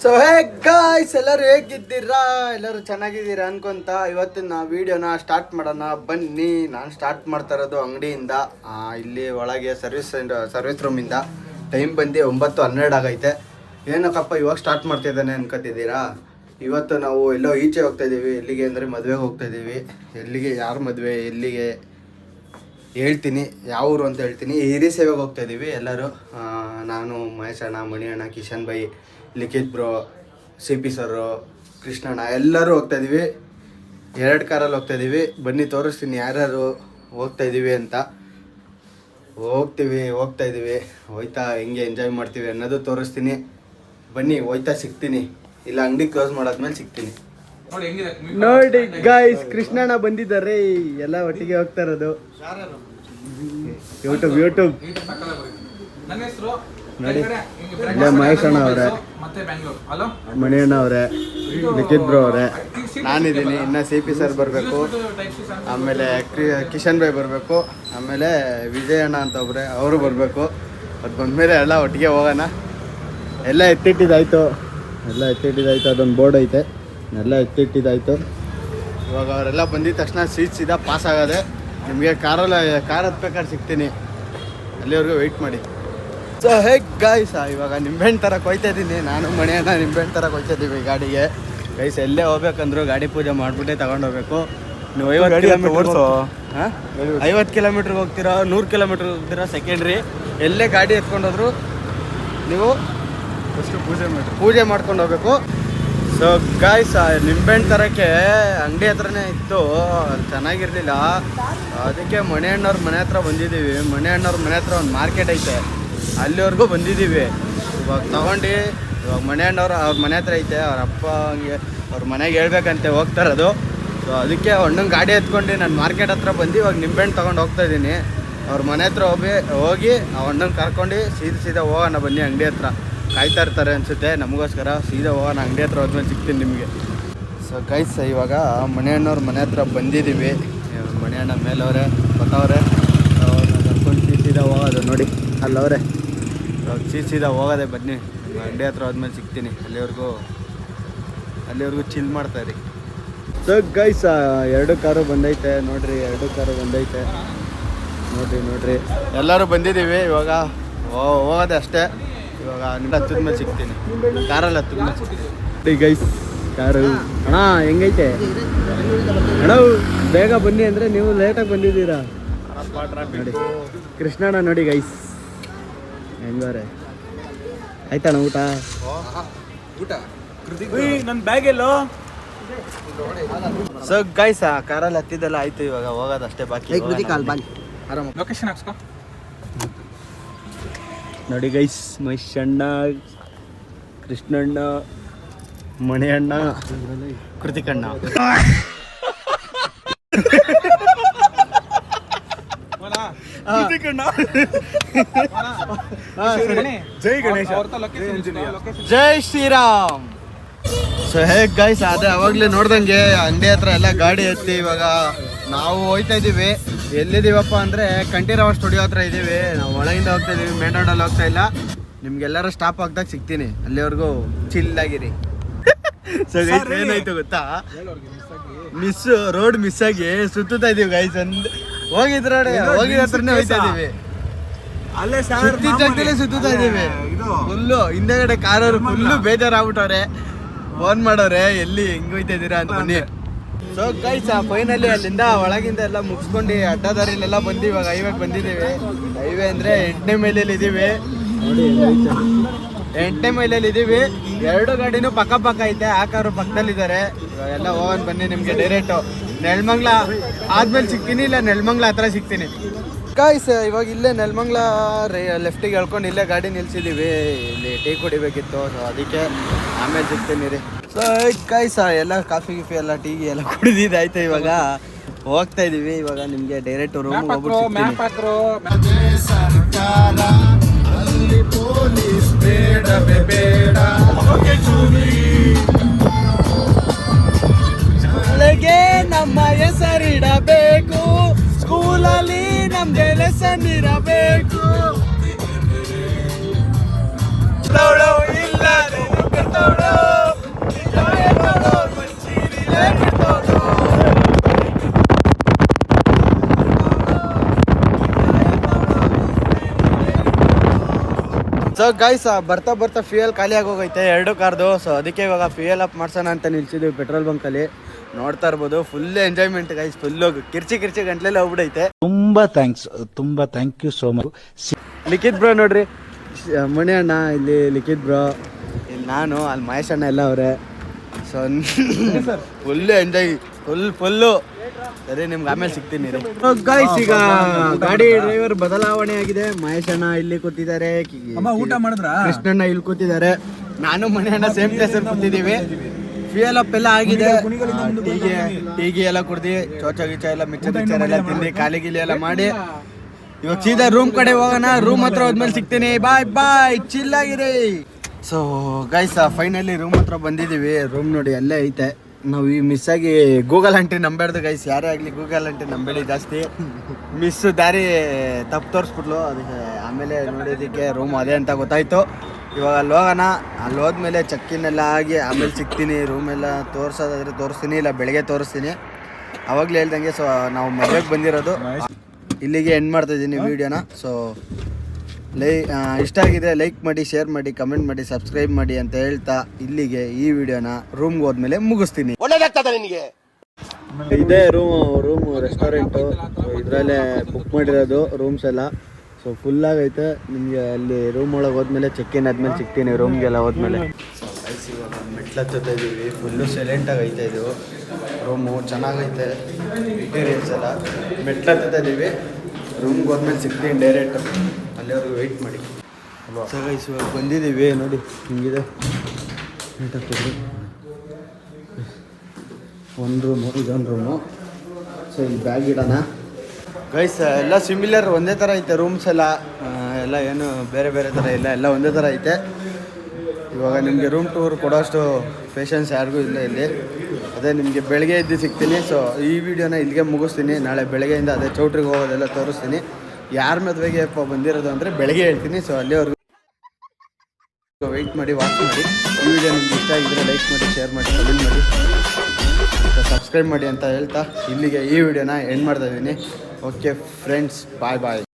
So hey guys, ಎಲ್ಲರೂ ಹೇಗಿದ್ದೀರಾ? ಎಲ್ಲರೂ ಚೆನ್ನಾಗಿದ್ದೀರಾ ಅನ್ಕೊಂತ ಇವತ್ತಿನ ವಿಡಿಯೋನ ಸ್ಟಾರ್ಟ್ ಮಾಡೋಣ ಬನ್ನಿ. ನಾನು ಸ್ಟಾರ್ಟ್ ಮಾಡ್ತಾ ಇರೋದು ಅಂಗಡಿಯಿಂದ, ಇಲ್ಲಿ ಒಳಗೆ ಸರ್ವಿಸ್ ರೂಮಿಂದ. ಟೈಮ್ ಬಂದು 9:12 ಆಗೈತೆ. ಏನಕ್ಕಪ್ಪ ಇವಾಗ ಸ್ಟಾರ್ಟ್ ಮಾಡ್ತಿದ್ದಾನೆ ಅನ್ಕೋತಿದ್ದೀರಾ? ಇವತ್ತು ನಾವು ಎಲ್ಲೋ ಈಚೆ ಹೋಗ್ತಾ ಇದ್ದೀವಿ. ಎಲ್ಲಿಗೆ ಅಂದರೆ ಮದುವೆಗೆ ಹೋಗ್ತಾ ಇದ್ದೀವಿ. ಎಲ್ಲಿಗೆ, ಯಾರ ಮದುವೆ, ಎಲ್ಲಿಗೆ ಹೇಳ್ತೀನಿ, ಯಾವ ಊರು ಅಂತ ಹೇಳ್ತೀನಿ. ಹಿರಿ ಸೇವೆಗೆ ಹೋಗ್ತಾ ಇದ್ದೀವಿ ಎಲ್ಲರೂ. ನಾನು, ಮಹೇಶ್ ಅಣ್ಣ, ಮಣಿ ಅಣ್ಣ, ಕಿಶನ್ ಬೈ, ಲಿಖಿತ್ ಬ್ರೋ, CP ಸರು, ಕೃಷ್ಣಣ್ಣ ಎಲ್ಲರೂ ಹೋಗ್ತಾಯಿದ್ದೀವಿ. 2 ಕಾರಲ್ಲಿ ಹೋಗ್ತಾಯಿದ್ದೀವಿ. ಬನ್ನಿ ತೋರಿಸ್ತೀನಿ ಯಾರ್ಯಾರು ಹೋಗ್ತಾಯಿದ್ದೀವಿ ಅಂತ. ಹೋಗ್ತಾಯಿದ್ದೀವಿ. ಹೋಯ್ತಾ ಹೆಂಗೆ ಎಂಜಾಯ್ ಮಾಡ್ತೀವಿ ಅನ್ನೋದು ತೋರಿಸ್ತೀನಿ. ಬನ್ನಿ, ಹೋಯ್ತಾ ಸಿಗ್ತೀನಿ, ಇಲ್ಲ ಅಂಗಡಿ ಕ್ಲೋಸ್ ಮಾಡಾದ್ಮೇಲೆ ಸಿಗ್ತೀನಿ. ನೋಡಿ ಗೈಸ್, ಕೃಷ್ಣಣ್ಣ ಬಂದಿದ್ದಾರೆ. ಎಲ್ಲ ಒಟ್ಟಿಗೆ ಹೋಗ್ತಾ ಇರೋದು. ಯೂಟ್ಯೂಬ್ ನೋಡಿ. ಇಲ್ಲೇ ಮಹೇಶ್ ಅಣ್ಣ ಅವರೇ, ಮಣಿ ಅಣ್ಣ ಅವರೇ, ಲಿಖಿತ್ ಬ್ರೋ ಅವರೇ, ನಾನಿದ್ದೀನಿ. ಇನ್ನು CP ಸರ್ ಬರಬೇಕು, ಆಮೇಲೆ ಕಿಶನ್ ಬೈ ಬರಬೇಕು, ಆಮೇಲೆ ವಿಜಯ್ ಅಣ್ಣ ಅಂತ ಒಬ್ಬರೇ ಅವರು ಬರಬೇಕು. ಅದು ಬಂದಮೇಲೆ ಎಲ್ಲ ಒಟ್ಟಿಗೆ ಹೋಗೋಣ. ಎಲ್ಲ ಎತ್ತಿಟ್ಟಿದ್ದಾಯ್ತು. ಅದೊಂದು ಬೋರ್ಡ್ ಐತೆ, ಎಲ್ಲ ಎತ್ತಿಟ್ಟಿದ್ದಾಯ್ತು. ಇವಾಗ ಅವರೆಲ್ಲ ಬಂದಿದ ತಕ್ಷಣ ಸೀದಾ ಪಾಸ್ ಆಗೋದೆ. ನಿಮಗೆ ಕಾರ್ ಹತ್ಬೇಕಾದ್ರೆ ಸಿಗ್ತೀನಿ, ಅಲ್ಲಿವರೆಗೂ ವೆಯ್ಟ್ ಮಾಡಿ. ಸೊ ಹೇಗೆ ಗಾಯ್ಸ್, ಇವಾಗ ನಿಂಬೆಹಣ್ಣು ಥರ ಕೊಯ್ತಾ ಇದ್ದೀನಿ. ನಾನು ಮಣಿಯಣ್ಣ ನಿಂಬೆಹಣ್ಣು ಥರ ಕೊಯ್ತಾ ಇದ್ದೀವಿ ಗಾಡಿಗೆ. ಗೈಸ್, ಎಲ್ಲೇ ಹೋಗ್ಬೇಕಂದ್ರು ಗಾಡಿ ಪೂಜೆ ಮಾಡಿಬಿಟ್ಟೆ ತಗೊಂಡೋಗ್ಬೇಕು. ನೀವು 50 ಕಿಲೋಮೀಟ್ರ್, 50 ಕಿಲೋಮೀಟ್ರಿಗೆ ಹೋಗ್ತೀರಾ, 100 ಕಿಲೋಮೀಟ್ರ್ ಹೋಗ್ತೀರಾ, ಸೆಕೆಂಡ್ರಿ ಎಲ್ಲೇ ಗಾಡಿ ಎತ್ಕೊಂಡೋದ್ರು ನೀವು ಪೂಜೆ ಮಾಡ್ಕೊಂಡು ಹೋಗ್ಬೇಕು. ಸೊ ಗಾಯ್ಸ್, ನಿಂಬೆಹಣ್ಣು ತರೋಕ್ಕೆ ಅಂಗಡಿ ಹತ್ರನೇ ಇತ್ತು, ಅಲ್ಲಿ ಚೆನ್ನಾಗಿರಲಿಲ್ಲ. ಅದಕ್ಕೆ ಮಣಿ ಅಣ್ಣವ್ರ ಮನೆ ಹತ್ರ ಬಂದಿದ್ದೀವಿ. ಮಣಿ ಅಣ್ಣವ್ರ ಮನೆ ಹತ್ರ ಒಂದು ಮಾರ್ಕೆಟ್ ಐತೆ, ಅಲ್ಲಿವರೆಗೂ ಬಂದಿದ್ದೀವಿ. ಇವಾಗ ತಗೊಂಡು ಇವಾಗ ಮಣಿ ಅಣ್ಣವ್ರು ಅವ್ರ ಮನೆ ಹತ್ರ ಐತೆ. ಅವ್ರ ಅಪ್ಪ ಹಂಗೆ ಅವ್ರ ಮನೆಗೆ ಹೇಳ್ಬೇಕಂತೆ ಹೋಗ್ತಾ ಇರೋದು. ಸೊ ಅದಕ್ಕೆ ಅಣ್ಣಂಗೆ ಗಾಡಿ ಎತ್ಕೊಂಡು ನಾನು ಮಾರ್ಕೆಟ್ ಹತ್ರ ಬಂದು ಇವಾಗ ನಿಂಬೆಹಣ್ಣು ತೊಗೊಂಡು ಹೋಗ್ತಾಯಿದ್ದೀನಿ. ಅವ್ರ ಮನೆ ಹತ್ರ ಹೋಗಿ ಆ ಅಣ್ಣಂಗೆ ಕರ್ಕೊಂಡು ಸೀದಾ ಹೋಗೋಣ ಬನ್ನಿ. ಅಂಗಡಿ ಹತ್ರ ಕಾಯ್ತಾ ಇರ್ತಾರೆ ಅನಿಸುತ್ತೆ ನಮಗೋಸ್ಕರ. ಸೀದಾ ಹೋಗೋಣ, ಅಂಗಡಿ ಹತ್ರ ಹೋದ್ಮೇಲೆ ಸಿಗ್ತೀನಿ ನಿಮಗೆ. ಸೊ ಗೈಸ್, ಇವಾಗ ಮಣಿ ಅಣ್ಣವ್ರ ಮನೆ ಹತ್ರ ಬಂದಿದ್ದೀವಿ. ಮಣಿ ಅಣ್ಣ ಮೇಲವ್ರೆ ಗೊತ್ತವ್ರೆ, ಅವ್ರನ್ನ ಕರ್ಕೊಂಡು ಸೀದಾ ಹೋಗೋದು. ನೋಡಿ ಅಲ್ಲವ್ರೆ, ಸೀದಾ ಹೋಗೋದೆ. ಬನ್ನಿ, ಅಂಗಡಿ ಹತ್ರ ಹೋದ್ಮೇಲೆ ಸಿಗ್ತೀನಿ. ಅಲ್ಲಿವರೆಗೂ ಚಿಲ್ ಮಾಡ್ತಾಯಿರಿ. ಸೊ ಗೈಸ್, 2 ಕಾರು ಬಂದೈತೆ ನೋಡ್ರಿ. 2 ಕಾರು ಬಂದೈತೆ ನೋಡ್ರಿ. ಎಲ್ಲರೂ ಬಂದಿದ್ದೀವಿ. ಇವಾಗ ಹೋಗೋದೆ ಅಷ್ಟೇ. ಇವಾಗ ನಿಮ್ಮ ಹತ್ತಿದ್ಮೇಲೆ ಸಿಗ್ತೀನಿ, ಕಾರಲ್ಲಿ ಹತ್ತಿದ್ಮೇಲೆ ಸಿಗ್ತೀನಿ. ಗೈಸ್, ಕಾರು ಅಣ್ಣ ಹೆಂಗೈತೆ ಅಣ್ಣ? ಬೇಗ ಬನ್ನಿ ಅಂದರೆ ನೀವು ಲೇಟಾಗಿ ಬಂದಿದ್ದೀರಾ ನೋಡಿ. ಕೃಷ್ಣಣ್ಣ ನೋಡಿ ಗೈಸ್ ಹೆಂಗಾರೆ. ಆಯ್ತಣ್ಣ ಊಟ? ನನ್ನ ಬ್ಯಾಗ್ ಎಲ್ಲೋ? ಸೊ ಗೈಸ್, ಕಾರಲ್ಲಿ ಹತ್ತಿದ್ದೆಲ್ಲ ಆಯ್ತು. ಇವಾಗ ಹೋಗೋದು ಅಷ್ಟೇ ಬಾಕಿ. ಲೊಕೇಶನ್ ಹಾಕ್ಸ್ಕೊ ನೋಡಿ ಗೈಸ್. ಮಹೇಶ್ ಅಣ್ಣ, ಕೃಷ್ಣಣ್ಣ, ಮಣಿ ಅಣ್ಣ, ಕೃತಿಕಣ್ಣ. ಜೈ ಗಣೇಶ, ಜೈ ಶ್ರೀರಾಮ್. ಸೊ ಹೇಗೆ ಗೈಸ್, ಅದೇ ಅವಾಗಲೇ ನೋಡ್ದಂಗೆ ಅಂಗಡಿ ಹತ್ರ ಎಲ್ಲ ಗಾಡಿ ಎತ್ತಿ ಇವಾಗ ನಾವು ಹೋಯ್ತಾ ಇದ್ದೀವಿ. ಎಲ್ಲಿದ್ದೀವಪ್ಪ ಅಂದರೆ ಕಂಠೀರವ ಸ್ಟುಡಿಯೋ ಹತ್ರ ಇದ್ದೀವಿ. ನಾವು ಒಳಗಿಂದ ಹೋಗ್ತಾ ಇದ್ದೀವಿ, ಮೇನ್ ರೋಡಲ್ಲಿ ಹೋಗ್ತಾ ಇಲ್ಲ. ನಿಮ್ಗೆಲ್ಲರೂ ಸ್ಟಾಪ್ ಆಗ್ದಾಗ ಸಿಗ್ತೀನಿ, ಅಲ್ಲಿವರೆಗೂ ಚಿಲ್ಲಾಗಿರಿ. ಸೊ ಗೈಸ್, ಏನಾಯ್ತು ಗೊತ್ತಾ, ರೋಡ್ ಮಿಸ್ ಆಗಿ ಸುತ್ತಾ ಇದೀವಿ ಗೈಸ್. ಹೋಗಿದ ಹತ್ರನೇ ಹೋಯ್ತಾ ಇದೀವಿ, ಸುತ್ತಾ ಇದೀವಿ ಫುಲ್ಲು. ಹಿಂದೆಗಡೆ ಕಾರವ್ರು ಫುಲ್ಲು ಬೇಜಾರಾಗ್ಬಿಟ್ಟವ್ರೆ, ಫೋನ್ ಮಾಡೋರೆ ಎಲ್ಲಿ ಹೆಂಗ್ ಹೋಯ್ತಾ ಇದ್ದೀರಾ ಅಂತ. ಬನ್ನಿ. ಸೊ ಗೈಸ್, ಫೈನಲಿ ಅಲ್ಲಿಂದ ಒಳಗಿಂದ ಎಲ್ಲ ಮುಗಿಸ್ಕೊಂಡು ಅಡ್ಡದಾರಿಲೆಲ್ಲ ಬಂದು ಇವಾಗ ಹೈವೇಗೆ ಬಂದಿದ್ದೀವಿ. ಹೈವೇ ಅಂದರೆ 8ನೇ ಮೈಲಲ್ಲಿ ಇದ್ದೀವಿ ನೋಡಿ. 8ನೇ ಮೈಲಲ್ಲಿ ಇದ್ದೀವಿ. 2 ಗಾಡಿನೂ ಪಕ್ಕ ಐತೆ. ಆ ಕಾರು ಪಕ್ಕದಲ್ಲಿದ್ದಾರೆ. ಇವಾಗೆಲ್ಲ ಹೋಗೋಣ ಬನ್ನಿ. ನಿಮಗೆ ಡೈರೆಕ್ಟು ನೆಲಮಂಗ್ಲ ಆದ್ಮೇಲೆ ಸಿಗ್ತೀನಿ, ಇಲ್ಲ ನೆಲಮಂಗ್ಲ ಹತ್ರ ಸಿಗ್ತೀನಿ ಗೈಸ್. ಇವಾಗ ಇಲ್ಲೇ ನೆಲಮಂಗ್ಲ ಲೆಫ್ಟಿಗೆ ಹೇಳ್ಕೊಂಡು ಇಲ್ಲೇ ಗಾಡಿ ನಿಲ್ಸಿದ್ದೀವಿ. ಇಲ್ಲಿ ಟೀ ಕುಡಿಬೇಕಿತ್ತು, ಸೊ ಅದಕ್ಕೆ ಆಮೇಲೆ ಸಿಗ್ತೀನಿ ರೀ. ಸೊ ಗೈಸ್, ಎಲ್ಲ ಕಾಫಿ ಎಲ್ಲ ಟೀ ಎಲ್ಲ ಕುಡಿದಿದ್ದಾಯ್ತು. ಇವಾಗ ಹೋಗ್ತಾ ಇದೀವಿ. ಇವಾಗ ನಿಮಗೆ ಡೈರೆಕ್ಟ್ ರೂಮ್ ಶಾಲೆಗೆ ನಮ್ಮ ಹೆಸರಿಡಬೇಕು, ಸ್ಕೂಲಲ್ಲಿ ನಮ್ಗೆ ಲೆಸನ್ ಇರಬೇಕು. ಇಲ್ಲ ಸೊ ಗೈಸ್ ಬರ್ತಾ ಬರ್ತಾ ಫ್ಯೂಯಲ್ ಖಾಲಿ ಆಗೋಗೈತೆ 2 ಕಾರ್ದು. ಸೊ ಅದಕ್ಕೆ ಇವಾಗ ಫ್ಯೂಯಲ್ ಅಪ್ ಮಾಡ್ಸೋಣ ಅಂತ ನಿಲ್ಸಿದ್ವಿ ಪೆಟ್ರೋಲ್ ಬಂಕಲ್ಲಿ. ನೋಡ್ತಾ ಇರ್ಬೋದು ಫುಲ್ ಎಂಜಾಯ್ಮೆಂಟ್ ಗೈಸ್. ಫುಲ್ಲು ಕಿರ್ಚಿ ಗಂಟ್ಲೆಲ್ಲ ಹೋಗ್ಬಿಡೈತೆ. ತುಂಬಾ thank you so much. Likhith bro ನೋಡ್ರಿ, ಮಣಿ ಅಣ್ಣ ಇಲ್ಲಿ, ಲಿಖಿತ್ ಬ್ರೋ ಇಲ್ಲಿ, ನಾನು ಅಲ್ಲಿ ಮಹೇಶ್ ಅಣ್ಣ ಎಲ್ಲ ಅವರೇ. So full enjoy, full. ಸರಿ, ನಿಮ್ಗೆ ಆಮೇಲೆ ಸಿಗ್ತೀನಿ ರೀ ಗೈಸ್. ಈಗ ಗಾಡಿ ಡ್ರೈವರ್ ಬದಲಾವಣೆ ಆಗಿದೆ. ಮಹೇಶ್ ಅಣ್ಣ ಇಲ್ಲಿ ಕೂತಿದ್ದಾರೆ, ಊಟ ಮಾಡಿದ್ರ, ಕೃಷ್ಣಣ್ಣ ಇಲ್ಲಿ ಕೂತಿದ್ದಾರೆ, ನಾನು ಮಣಿ ಅಣ್ಣ ಸೇಮ್ ಪ್ಲೇಸ್ ಅಲ್ಲಿ ಕೂತಿದ್ದೀವಿ. ಫ್ಯೂಯಲ್ ಅಪ್ ಎಲ್ಲ ಆಗಿದೆ. ಟೀಗಿ ಎಲ್ಲ ಕುಡ್ದು ಚೋಚ ಗೀಚ ಎಲ್ಲ ಮಿಚ್ಚರ್ ಎಲ್ಲ ತಿಂದು ಖಾಲಿ ಗಿಲಿ ಎಲ್ಲ ಮಾಡಿ ಇವಾಗ ಸೀದಾ ರೂಮ್ ಕಡೆ ಹೋಗೋಣ. ರೂಮ್ ಹತ್ರ ಹೋದ್ಮೇಲೆ ಸಿಗ್ತೀನಿ. ಬಾಯ್ ಚಿಲ್ಲಾಗಿರಿ. ಸೊ ಗೈಸ್ ಫೈನಲಿ ರೂಮ್ ಹತ್ರ ಬಂದಿದ್ದೀವಿ. ರೂಮ್ ನೋಡಿ ಅಲ್ಲೇ ಐತೆ. ನಾವು ಈ ಮಿಸ್ ಆಗಿ ಗೂಗಲ್ ಆಂಟಿ ನಂಬೇಡ್ದು ಗೈಸ್. ಯಾರೇ ಆಗಲಿ ಗೂಗಲ್ ಆಂಟಿ ನಂಬೇಡಿ ಜಾಸ್ತಿ. ಮಿಸ್ ದಾರಿ ತಪ್ಪು ತೋರಿಸ್ಬಿಟ್ಲು. ಅದಕ್ಕೆ ಆಮೇಲೆ ನೋಡೋದಕ್ಕೆ ರೂಮ್ ಅದೇ ಅಂತ ಗೊತ್ತಾಯ್ತು. ಇವಾಗ ಅಲ್ಲಿ ಹೋಗೋಣ. ಅಲ್ಲಿ ಹೋದ್ಮೇಲೆ ಚೆಕ್ಕಿನ್ ಎಲ್ಲ ಆಗಿ ಆಮೇಲೆ ಸಿಗ್ತೀನಿ. ರೂಮೆಲ್ಲ ತೋರಿಸೋದಾದ್ರೆ ತೋರಿಸ್ತೀನಿ, ಇಲ್ಲ ಬೆಳಗ್ಗೆ ತೋರಿಸ್ತೀನಿ. ಅವಾಗಲೇ ಹೇಳ್ದಂಗೆ ಸೊ ನಾವು ಮದುವೆಗೆ ಬಂದಿರೋದು. ಇಲ್ಲಿಗೆ ಎಂಡ್ ಮಾಡ್ತಾಯಿದ್ದೀನಿ ವೀಡಿಯೋನ. ಸೊ ಇಷ್ಟ ಆಗಿದ್ರೆ ಲೈಕ್ ಮಾಡಿ, ಶೇರ್ ಮಾಡಿ, ಕಮೆಂಟ್ ಮಾಡಿ, ಸಬ್ಸ್ಕ್ರೈಬ್ ಮಾಡಿ ಅಂತ ಹೇಳ್ತಾ ಇಲ್ಲಿಗೆ ಈ ವಿಡಿಯೋನ ರೂಮ್ಗೆ ಹೋದ್ಮೇಲೆ ಮುಗಿಸ್ತೀನಿ. ಇದೇ ರೂಮ್ ರೆಸ್ಟೋರೆಂಟು. ಇದರಲ್ಲೇ ಬುಕ್ ಮಾಡಿರೋದು ರೂಮ್ಸ್ ಎಲ್ಲ. ಸೊ ಫುಲ್ ಆಗೈತೆ. ನಿಮಗೆ ಅಲ್ಲಿ ರೂಮ್ ಒಳಗೆ ಹೋದ್ಮೇಲೆ ಚೆಕ್-ಇನ್ ಆದ್ಮೇಲೆ ಸಿಗ್ತೀನಿ ರೂಮ್ಗೆಲ್ಲ ಹೋದ್ಮೇಲೆ. ಇವಾಗ ಮೆಟ್ಲು ಹತ್ತುತ್ತಾ ಇದ್ದೀವಿ. ಫುಲ್ಲು ಸೈಲೆಂಟಾಗಿ ಐತೆ ಇದು ರೂಮು. ಚೆನ್ನಾಗೈತೆ ಇಂಟೀರಿಯರ್ಸ್ ಎಲ್ಲ. ಮೆಟ್ಲು ಹತ್ತುತ್ತಾ ಇದ್ದೀವಿ. ರೂಮ್ಗೆ ಹೋದ್ಮೇಲೆ ಸಿಗ್ತೀನಿ ಡೈರೆಕ್ಟ್. ಅಲ್ಲಿವರೆಗೂ ವೆಯ್ಟ್ ಮಾಡಿ. ಸೊ ಗೈಸ್ ಇವಾಗ ಬಂದಿದ್ದೀವಿ ನೋಡಿ, ಹಿಂಗಿದೆ ನೀಟಾಗ್ತಿದ್ವಿ. ಒಂದು ರೂಮು, ಇದೊಂದು ರೂಮು. ಸೊ ಇಲ್ಲಿ ಬ್ಯಾಗ್ ಇಡೋಣ ಗೈಸ್. ಎಲ್ಲ ಸಿಮಿಲರ್ ಒಂದೇ ಥರ ಐತೆ ರೂಮ್ಸ್ ಎಲ್ಲ. ಎಲ್ಲ ಏನು ಬೇರೆ ಬೇರೆ ಥರ ಇಲ್ಲ, ಎಲ್ಲ ಒಂದೇ ಥರ ಐತೆ. ಇವಾಗ ನಿಮಗೆ ರೂಮ್ ಟೂರ್ ಕೊಡೋಷ್ಟು ಪೇಷನ್ಸ್ ಯಾರಿಗೂ ಇಲ್ಲ ಇಲ್ಲಿ. ಅದೇ ನಿಮಗೆ ಬೆಳಗ್ಗೆ ಎದ್ದು ಸಿಗ್ತೀನಿ. ಸೊ ಈ ವಿಡಿಯೋನ ಇಲ್ಲಿಗೆ ಮುಗಿಸ್ತೀನಿ. ನಾಳೆ ಬೆಳಗ್ಗೆಯಿಂದ ಅದೇ ಚೌಟ್ರಿಗೆ ಹೋಗೋದೆಲ್ಲ ತೋರಿಸ್ತೀನಿ. ಯಾರ ಮದುವೆಗೆ ಬಂದಿರೋದು ಅಂದರೆ ಬೆಳಗ್ಗೆ ಹೇಳ್ತೀನಿ. ಸೊ ಅಲ್ಲಿವರೆಗೂ ವೆಯ್ಟ್ ಮಾಡಿ, ವಾಚ್ ಮಾಡಿ. ಈ ವಿಡಿಯೋ ನಿಮ್ಗೆ ಇಷ್ಟ ಆಗಿದ್ರೆ ಲೈಕ್ ಮಾಡಿ, ಶೇರ್ ಮಾಡಿ, ಕಮೆಂಟ್ ಮಾಡಿ ಮತ್ತು ಸಬ್ಸ್ಕ್ರೈಬ್ ಮಾಡಿ ಅಂತ ಹೇಳ್ತಾ ಇಲ್ಲಿಗೆ ಈ ವಿಡಿಯೋನ ಎಂಡ್ ಮಾಡ್ತಾಯಿದ್ದೀನಿ. ಓಕೆ ಫ್ರೆಂಡ್ಸ್, ಬಾಯ್.